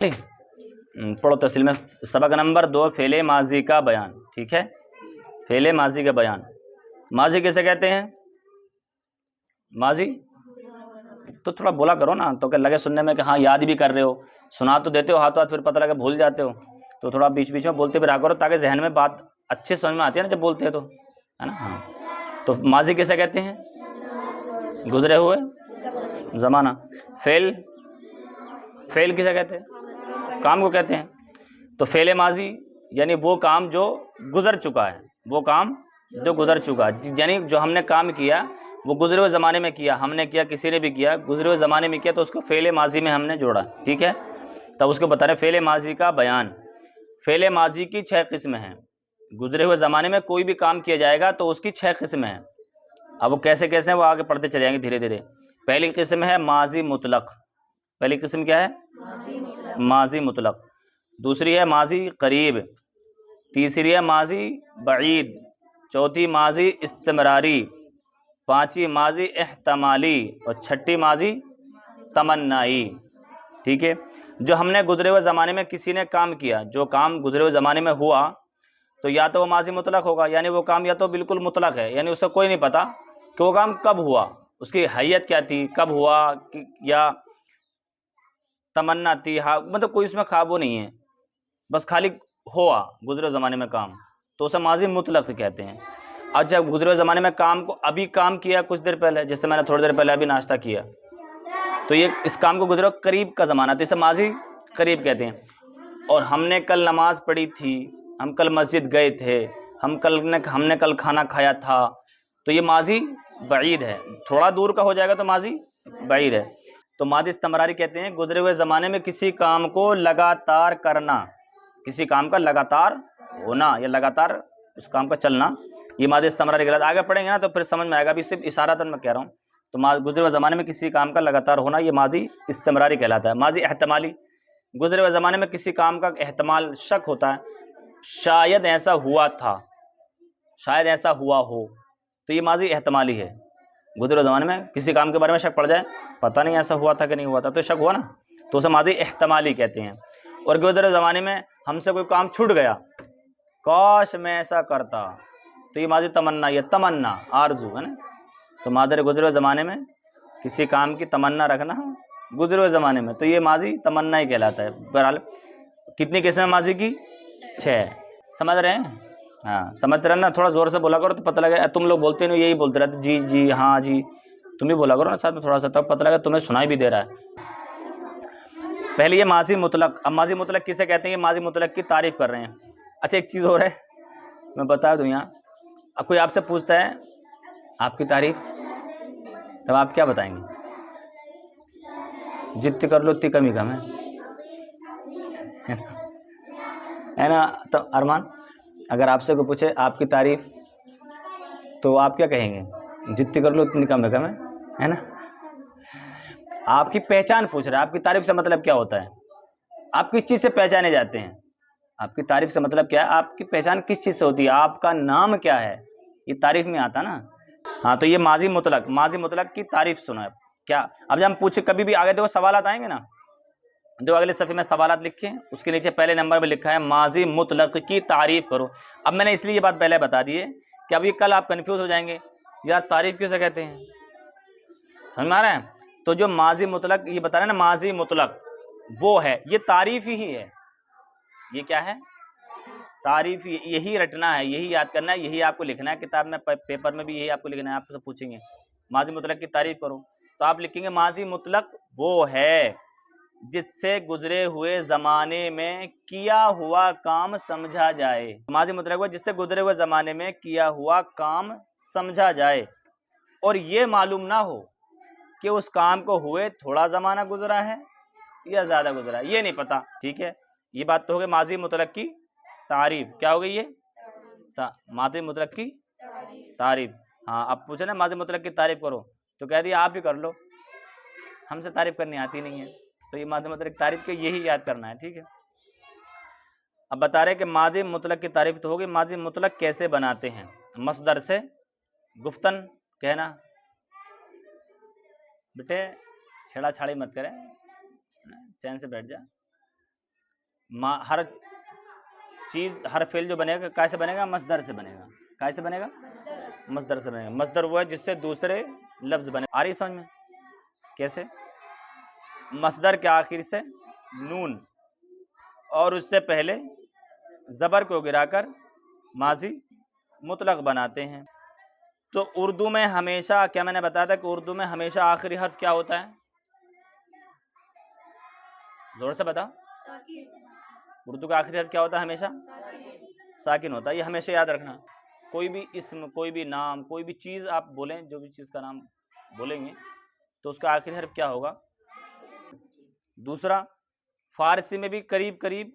पढ़ो तफसील में। सबक नंबर 2 फेले माजी का बयान। ठीक है, फेले माजी का बयान। माजी किसे कहते हैं? माजी तो थोड़ा बोला करो ना, तो क्या लगे सुनने में कि हाँ याद भी कर रहे हो, सुना तो देते हो हाथों हाथ, फिर पता लगे भूल जाते हो। तो थोड़ा बीच बीच में बोलते भी रहा करो ताकि जहन में बात अच्छे समझ में आती है ना जब बोलते हैं तो, है ना। हाँ, तो माजी किसे कहते हैं? गुजरे हुए ज़माना। फेल, फेल किसे कहते हैं? काम को कहते हैं। तो फेले माजी यानी वो काम जो गुजर चुका है, वो काम जो गुजर चुका है, यानी जो हमने काम किया वो गुजरे हुए ज़माने में किया, हमने किया, किसी ने भी किया, गुजरे हुए ज़माने में किया, तो उसको फेले माजी में हमने जोड़ा। ठीक है, तब उसको बता रहे फेले माजी का बयान। फेले माजी की 6 किस्में हैं। गुजरे हुए ज़माने में कोई भी काम किया जाएगा तो उसकी 6 किस्में हैं। अब वो कैसे कैसे हैं वो आगे पढ़ते चले जाएंगे धीरे धीरे। पहली किस्म है माजी मुतलक। पहली किस्म क्या है? माजी मुतलक। दूसरी है माजी करीब। तीसरी है माजी बईद। चौथी माजी इस्तिमरारी। पांचवी माजी एहतमाली। और छठी माजी तमन्नाई। ठीक है, जो हमने गुजरे हुए ज़माने में किसी ने काम किया, जो काम गुजरे हुए ज़माने में हुआ, तो या तो वो माजी मुतलक होगा, यानी वो काम या तो बिल्कुल मुतलक है, यानी उससे कोई नहीं पता कि वो काम कब हुआ, उसकी हैयत क्या थी, कब हुआ, या तमन्ना थी, हाँ मतलब कोई उसमें ख्वाब वो नहीं है, बस खाली हुआ गुजरे ज़माने में काम, तो उसे माजी मुतलक कहते हैं। और जब गुजरे ज़माने में काम को अभी काम किया कुछ देर पहले, जैसे मैंने थोड़ी देर पहले अभी नाश्ता किया, तो ये इस काम को गुजरे करीब का ज़माना, तो इसे माजी करीब कहते हैं। और हमने कल नमाज पढ़ी थी, हम कल मस्जिद गए थे, हमने कल खाना खाया था, तो ये माजी बईद है। थोड़ा दूर का हो जाएगा तो माजी बईद है। तो माजी इस्तिमरारी कहते हैं गुजरे हुए ज़माने में किसी काम को लगातार करना, किसी काम का लगातार होना या लगातार उस काम का चलना, ये माजी इस्तिमरारी कहलाता है। आगे पढ़ेंगे ना तो फिर समझ में आएगा, अभी सिर्फ इशारतन मैं कह रहा हूँ। तो गुजरे हुए ज़माने में किसी काम का लगातार होना, ये माजी इस्तिमरारी कहलाता है। माजी एहतमाली, गुजरे हुए ज़माने में किसी काम का एहतमाल, शक होता है, शायद ऐसा हुआ था, शायद ऐसा हुआ हो, तो ये माजी एहतमाली है। गुजरे ज़माने में किसी काम के बारे में शक पड़ जाए, पता नहीं ऐसा हुआ था कि नहीं हुआ था, तो शक हुआ ना, तो उसे माजी एहतमाली कहते हैं। और गुजरे ज़माने में हमसे कोई काम छूट गया, काश मैं ऐसा करता, तो ये माजी तमन्ना, ये तमन्ना आरजू है ना। तो मादर गुजरे हुए ज़माने में किसी काम की तमन्ना रखना गुजरे हुए ज़माने में, तो ये माजी तमन्ना ही कहलाता है। बहरहाल कितनी किस्में माजी की? 6। समझ रहे हैं? हाँ समझ रहे ना, थोड़ा ज़ोर से बोला करो तो पता लगे, तुम लोग बोलते नहीं यही बोलते रहते जी जी हाँ जी, तुम भी बोला करो ना साथ में थोड़ा सा, तब पता लगे तुम्हें सुनाई भी दे रहा है। पहले ये माजी मुतलक। अब माजी मुतलक किसे कहते हैं? ये माजी मुतलक की तारीफ़ कर रहे हैं। अच्छा एक चीज़ और है मैं बता दूँ यहाँ, अब कोई आपसे पूछता है आपकी तारीफ़, तब आप क्या बताएंगे? जितनी कर लो उतनी कमी कम है ना। तो अरमान, अगर आपसे कोई पूछे आपकी तारीफ़, तो आप क्या कहेंगे? जितनी कर लो उतनी कम है ना। आपकी पहचान पूछ रहा है, आपकी तारीफ़ से मतलब क्या होता है? आप किस चीज़ से पहचाने जाते हैं? आपकी तारीफ़ से मतलब क्या है? आपकी पहचान किस चीज़ से होती है? आपका नाम क्या है? ये तारीफ़ में आता ना। हाँ तो ये माजी मुतलक, माजी मुतलक की तारीफ़ सुनो क्या। अब जब हम पूछे कभी भी आगे देखो सवालात आएंगे ना, जो अगले सफ़े में सवालात लिखे हैं उसके नीचे पहले नंबर में लिखा है माजी मुतलक की तारीफ़ करो। अब मैंने इसलिए ये बात पहले बता दी है कि अभी कल आप कन्फ्यूज़ हो जाएंगे, यार तारीफ़ किसे कहते हैं, समझ में आ रहा है? तो जो माजी मुतलक ये बता रहे हैं ना, माजी मुतलक वो है, ये तारीफ़ ही है। ये क्या है? तारीफ़। यही रटना है, यही याद करना है, यही आपको लिखना है किताब में, पेपर में भी यही आपको लिखना है। आपसे पूछेंगे माजी मुतलक की तारीफ़ करो, तो आप लिखेंगे माजी मुतलक वो है जिससे गुजरे हुए ज़माने में किया हुआ काम समझा जाए। माजी मुतलक वो जिससे गुजरे हुए ज़माने में किया हुआ काम समझा जाए और ये मालूम ना हो कि उस काम को हुए थोड़ा ज़माना गुजरा है या ज़्यादा गुजरा है, ये नहीं पता। ठीक है, ये बात तो हो गई माजी मुतलक की तारीफ़। क्या हो गई ये? मादी मुतलक की तारीफ़। हाँ अब पूछे ना मादी मुतलक की तारीफ़ करो, तो कह दिया आप ही कर लो, हमसे तारीफ़ करनी आती नहीं है। तो ये मादी मुतलक तारीफ़ के यही याद करना है। ठीक है, अब बता रहे कि मादी मुतलक की तारीफ़ तो होगी, मादी मुतलक कैसे बनाते हैं? मसदर से गुफ्तन कहना। बेटे छेड़ा छाड़ी मत करें, चैन से बैठ जा। हर चीज़, हर फेल जो बनेगा कैसे बनेगा? मसदर से बनेगा। कैसे बनेगा? मसदर से बनेगा। मसदर वो है जिससे दूसरे लफ्ज बने। आ रही समझ में? कैसे? मसदर के आखिर से नून और उससे पहले ज़बर को गिराकर माजी मुतलक बनाते हैं। तो उर्दू में हमेशा, क्या मैंने बताया था कि उर्दू में हमेशा आखिरी हर्फ क्या होता है? जोर से बताओ। उर्दू का आखिरी हर्फ क्या होता है? हमेशा साकिन होता है। ये हमेशा याद रखना। कोई भी इस्म, कोई भी नाम, कोई भी चीज़ आप बोलें, जो भी चीज़ का नाम बोलेंगे तो उसका आखिरी हर्फ क्या होगा? दूसरा, फारसी में भी करीब करीब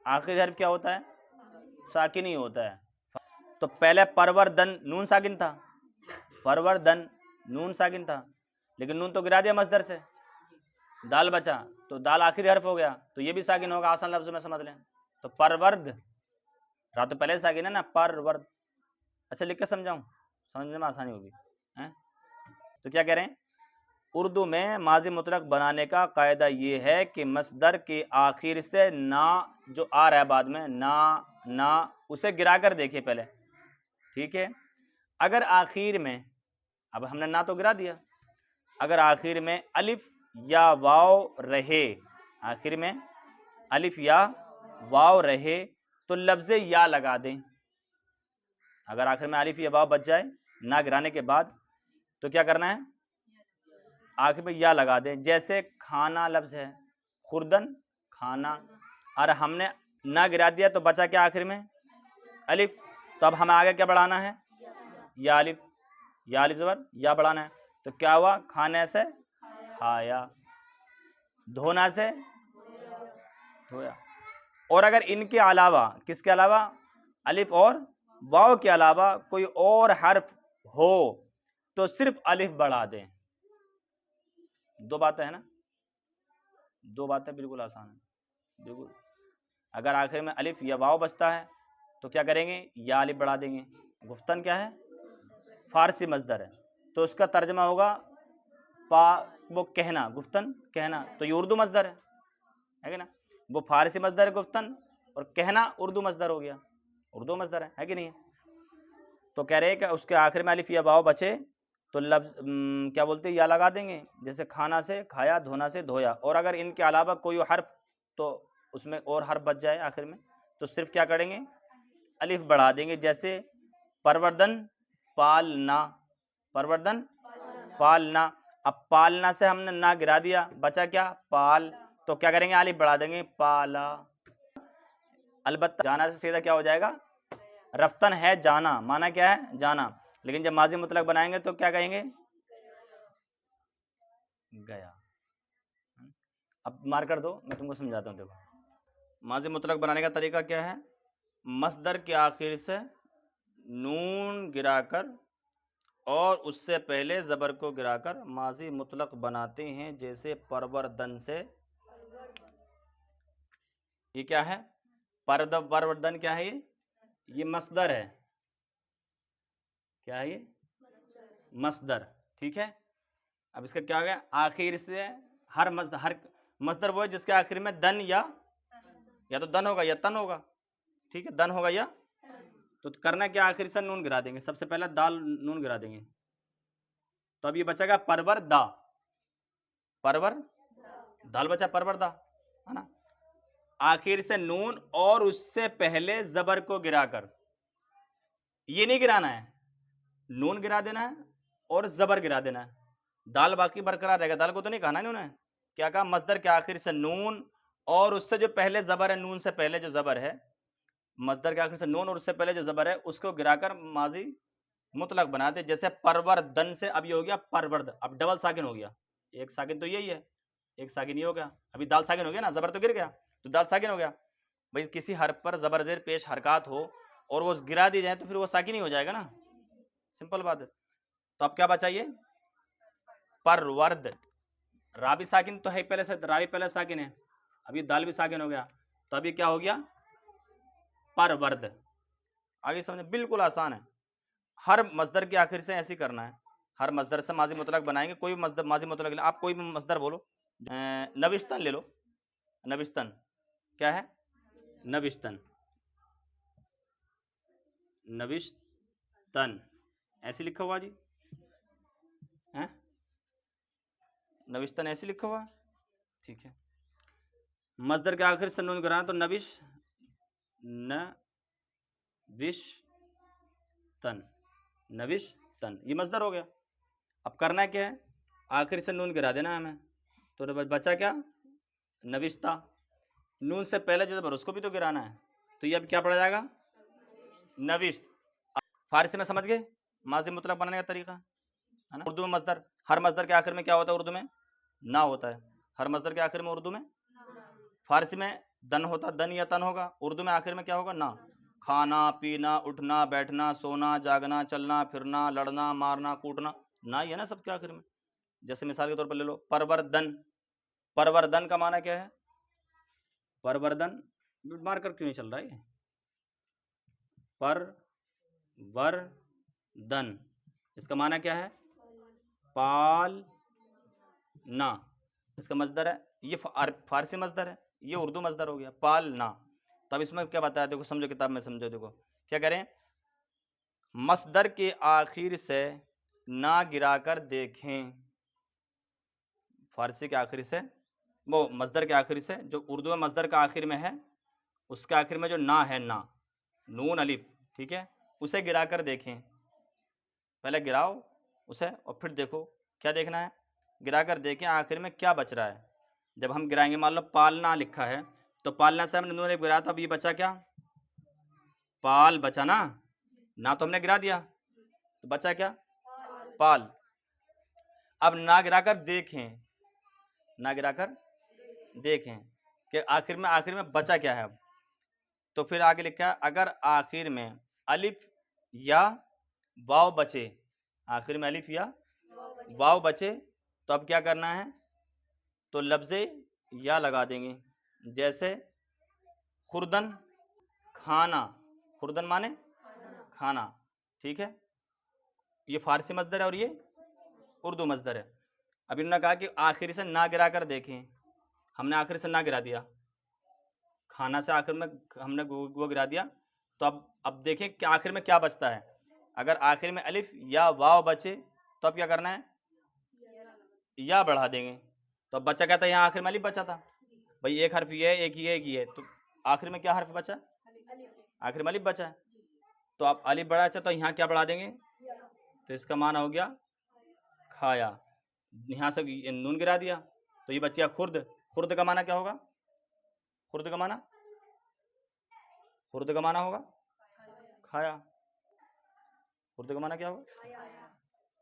आखिरी हर्फ क्या होता है? साकिन ही होता है। तो पहले परवरदन नून साकिन था, परवरदन नून साकिन था, लेकिन नून तो गिरा दिया मसदर से, दाल बचा, तो दाल आखिरी हर्फ हो गया, तो ये भी साकिन होगा। आसान लफ्ज़ में समझ लें तो परवर्द, रा तो पहले साकिन है ना, परवर्द। अच्छा लिख के समझाऊं, समझने में आसानी होगी हैं? तो क्या कह रहे हैं? उर्दू में माजी मुतलक बनाने का कायदा ये है कि मसदर के आखिर से ना जो आ रहा है बाद में, ना उसे गिरा कर देखिए पहले, ठीक है? अगर आखिर में, अब हमने ना तो गिरा दिया, अगर आखिर में अलिफ या वाव रहे, आखिर में अलिफ या वाव रहे तो लफ्ज़ या लगा दें। अगर आखिर में अलिफ या वाव बच जाए ना गिराने के बाद तो क्या करना है? आखिर में या लगा दें। जैसे खाना लफ्ज़ है, खुर्दन खाना, और हमने ना गिरा दिया तो बचा क्या आखिर में? अलिफ। तो अब हमें आगे क्या बढ़ाना है? या अलिफ, या अलिफ ज़बर या बढ़ाना है। तो क्या हुआ? खाने से खाया, धोना से धोया। और अगर इनके अलावा, किसके अलावा? अलिफ और वाव के अलावा कोई और हर्फ हो तो सिर्फ अलिफ बढ़ा दें। दो बातें है ना, दो बातें बिल्कुल आसान है, बिल्कुल। अगर आखिर में अलिफ या वाव बचता है तो क्या करेंगे? या अलिफ बढ़ा देंगे। गुफ्तन क्या है? फारसी मजदर है, तो उसका तर्जमा होगा वो कहना, गुफ्तन कहना, तो ये उर्दू मजदर है कि ना? वो फारसी मजदर है गुफ्तन, और कहना उर्दू मजदर हो गया, उर्दू मजदर है कि नहीं? तो कह रहे हैं कि उसके आखिर में अलिफ या वाव बचे तो लफ्ज क्या बोलते हैं? या लगा देंगे। जैसे खाना से खाया, धोना से धोया। और अगर इनके अलावा कोई हर्फ, तो उसमें और हर्फ बच जाए आखिर में तो सिर्फ क्या करेंगे? अलिफ बढ़ा देंगे। जैसे परवर्दन पालना, परवर्दन पालना। अब पालना से हमने ना गिरा दिया, बचा क्या? पाल, तो क्या करेंगे? अलिफ बढ़ा देंगे, पाला। अलबत्ता जाना से सीधा क्या हो जाएगा? रफ्तन है जाना, माना क्या है? जाना। लेकिन जब माजी मुतलक बनाएंगे तो क्या कहेंगे? गया। अब मार कर दो, मैं तुमको समझाता हूँ। देखो माजी मुतलक बनाने का तरीका क्या है? मसदर के आखिर से नून गिराकर और उससे पहले ज़बर को गिराकर माजी मुतलक बनाते हैं। जैसे परवरदन से, ये क्या है? परवरदन क्या है? ये मसदर है। क्या है ये? मसदर, ठीक है। अब इसका क्या हो गया? आखिर से हर मसदर वो है जिसके आखिर में दन या तो दन होगा या तन होगा, ठीक है? दन होगा या, तो करना क्या? आखिर से नून गिरा देंगे। सबसे पहले दाल नून गिरा देंगे, तो अब ये बचेगा परवर दा, परवर दाल बचा, परवर दा, है ना? आखिर से नून और उससे पहले जबर को गिराकर, ये नहीं गिराना है, नून गिरा देना है और जबर गिरा देना है, दाल बाकी बरकरार रहेगा। दाल को तो नहीं कहा ना इन्होंने, क्या कहा? मसदर के आखिर से नून और उससे जो पहले जबर है, नून से पहले जो जबर है, मसदर के आखिर से नून और उससे पहले जो जबर है उसको गिराकर माजी मुतलक बनाते। जैसे परवरदन से अब ये हो गया परवर्द, अब डबल साकिन हो गया। एक साकिन तो यही है, एक साकिन ये हो गया। अभी दाल साकिन हो गया ना, जबर तो गिर गया तो दाल साकिन हो गया। भाई किसी हर्फ पर जबर जेर पेश हरकत हो और वो गिरा दी जाए तो फिर वो साकिन ही हो जाएगा ना, सिंपल बात है। तो अब क्या बचाइए? परवर्द, रा भी साकिन तो है पहले से, रा भी पहले साकिन है, अभी दाल भी साकिन हो गया, तो अभी क्या हो गया? परवर्द। आगे समझे? बिल्कुल आसान है। हर मसदर के आखिर से ऐसे करना है। हर मसदर से माजी मुतलक बनाएंगे। कोई भी मसदर माजी मुतलक, आप कोई भी मसदर बोलो, नविश्तन ले लो, नविश्तन, क्या है? नविश्तन, नविश्तन ऐसे लिखा हुआ जी है, नविश्तन ऐसे लिखा हुआ, ठीक है। मजदर के आखिर से नून गिराना तो नविश, नविश्तन, नविश्तन ये मजदर हो गया। अब करना क्या है, आखिर से नून गिरा देना हमें, तो बचा क्या? नविश्ता। नून से पहले जब उसको भी तो गिराना है, तो ये अब क्या पड़ जाएगा? नविश्त। फारसी में समझ गए माजी मुतलक बनाने का तरीका, है ना। उर्दू में मजदर, हर मजदर के आखिर में क्या होता है? उर्दू में ना होता है। हर मजदर के आखिर में उर्दू में, फारसी में दन होता, दन या तन होगा, उर्दू में आखिर में क्या होगा? ना। खाना पीना, उठना बैठना, सोना जागना, चलना फिरना, लड़ना मारना कूटना, ना ही है ना सबके आखिर में। जैसे मिसाल के तौर पर ले लो परवरदन, परवरदन का माना क्या है? परवरदन मार कर क्यों नहीं चल रहा है? परवरदन इसका माना क्या है? पालना, इसका मजदर है, ये फारसी मजदर है, ये उर्दू मजदर हो गया पालना। तब इसमें क्या बताया, देखो समझो, किताब में समझो, देखो क्या करें, मसदर के आखिर से ना गिराकर देखें, फारसी के आखिर से, वो मसदर के आखिर से, जो उर्दू में मसदर का आखिर में है, उसके आखिर में जो ना है, ना नून अलिफ, ठीक है, उसे गिराकर देखें। पहले गिराओ उसे और फिर देखो क्या देखना है, गिराकर देखें आखिर में क्या बच रहा है। जब हम गिराएंगे, मान लो पालना लिखा है, तो पालना से हमने नून अलिफ गिराया, तो अब ये बचा क्या? पाल बचा ना, ना तो हमने गिरा दिया, तो बचा क्या? पाल। अब ना गिराकर देखें, ना गिराकर देखें कि आखिर में बचा क्या है। अब तो फिर आगे लिखा है, अगर आखिर में अलिफ या वाव बचे, आखिर में अलिफ या वाव बचे, तो अब क्या करना है, तो लफ्ज़े या लगा देंगे। जैसे खुर्दन खाना, खुर्दन माने खाना, ठीक है, ये फारसी मजदर है और ये उर्दू मजदर है। अब इन्होंने कहा कि आखिर से ना गिरा कर देखें, हमने आखिर से ना गिरा दिया, खाना से आखिर में हमने वो गिरा दिया, तो अब देखें कि आखिर में क्या बचता है। अगर आखिर में अलिफ या वाव बचे, तो अब क्या करना है, या बढ़ा देंगे। तो अब बचा क्या था, यहाँ आखिर में अलिफ बचा था, भाई एक हर्फ ये है, एक ही है, एक ही है, तो आखिर में क्या हर्फ बचा? आखिर में अलिफ बचा है, तो आप अलिफ बढ़ा, अच्छा तो यहाँ क्या बढ़ा देंगे, तो इसका माना हो गया खाया। यहाँ से नून गिरा दिया, तो ये बच गया खुर्द। खुर्द का माना क्या होगा? खुर्द का माना, खुर्द का माना होगा खाया। खुर्द का माना क्या होगा?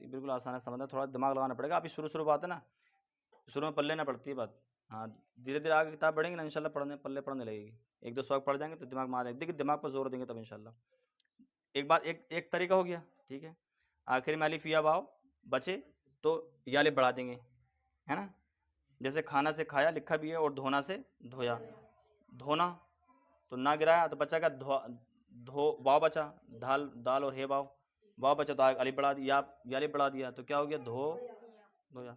ये बिल्कुल आसान है समझना, थोड़ा दिमाग लगाना पड़ेगा। अभी शुरू बात है ना, शुरू में पढ़ लेना पड़ती है बात। हाँ, धीरे धीरे आगे किताब पढ़ेंगे ना, इंशाल्लाह पढ़ने लगेगी। एक दो सबक पढ़ जाएंगे तो दिमाग में आ जाएगी, देखिए दिमाग पर जोर देंगे तब इंशाल्लाह। एक बात, एक तरीका हो गया, ठीक है। आखिर में अलिफ या वाव बचे तो या अलिफ बढ़ा देंगे, है ना। जैसे खाना से खाया लिखा भी है, और धोना से धोया, धोना तो ना गिराया, तो बचा क्या? धो वाव बचा, दाल और हे वाव, वाव बचा तो अलिफ बढ़ा दिया, या अलिफ बढ़ा दिया, तो क्या हो गया? धोया।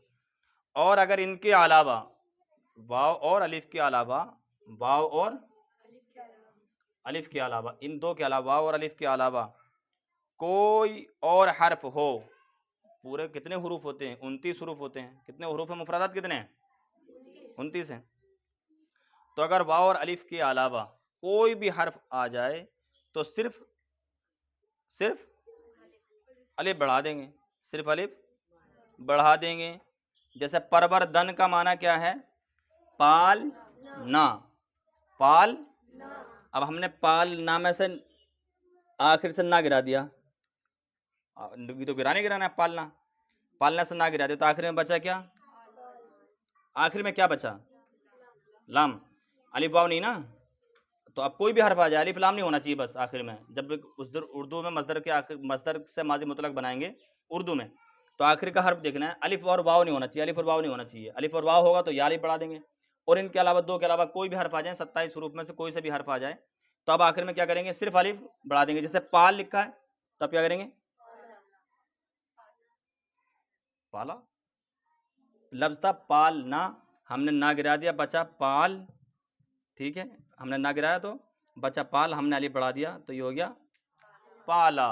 और अगर इनके अलावा वाव और अलिफ के अलावा, वाव और अलिफ के अलावा, इन दो के अलावा, वाव और अलिफ के अलावा कोई और हर्फ हो, पूरे कितने हुरूफ होते हैं? 29 हुरूफ होते हैं। कितने हुरूफ है? मुफरदात कितने हैं? 29 हैं। तो अगर वाव और अलिफ के अलावा कोई भी हर्फ आ जाए, तो सिर्फ अलिफ बढ़ा देंगे, सिर्फ अलिफ बढ़ा देंगे। जैसे परवरदन का माना क्या है? पाल ना, पाल। अब हमने पाल ना में से आखिर से ना गिरा दिया, तो गिराना है, पालना से ना गिरा दिया, तो आखिर में बचा क्या? आखिर में क्या बचा? लाम। अलिफ वाव नहीं ना, तो अब कोई भी हर्फ आ जाए, अलिफ लाम नहीं होना चाहिए बस आखिर में। जब उर्दू में मसदर के आखिर, मसदर से माजी मुतलक बनाएंगे उर्दू में, तो आखिर का हर्फ देखना है, अलिफ और वाव नहीं होना चाहिए, अलिफ और वाव नहीं होना चाहिए। अलिफ और वाव होगा तो या अलिफ बढ़ा देंगे, और इनके अलावा दो के अलावा कोई भी हर्फ आ जाए, 27 हरूफ में से कोई से भी हर्फ आ जाए, तो अब आखिर में क्या करेंगे? सिर्फ अलिफ बढ़ा देंगे। जैसे पाल लिखा है, तब क्या करेंगे? पाला लफ्ज था पाल ना, हमने ना गिरा दिया, बचा पाल ठीक है, हमने ना गिराया तो बचा पाल, हमने अलिफ बढ़ा दिया तो ये हो गया पाला।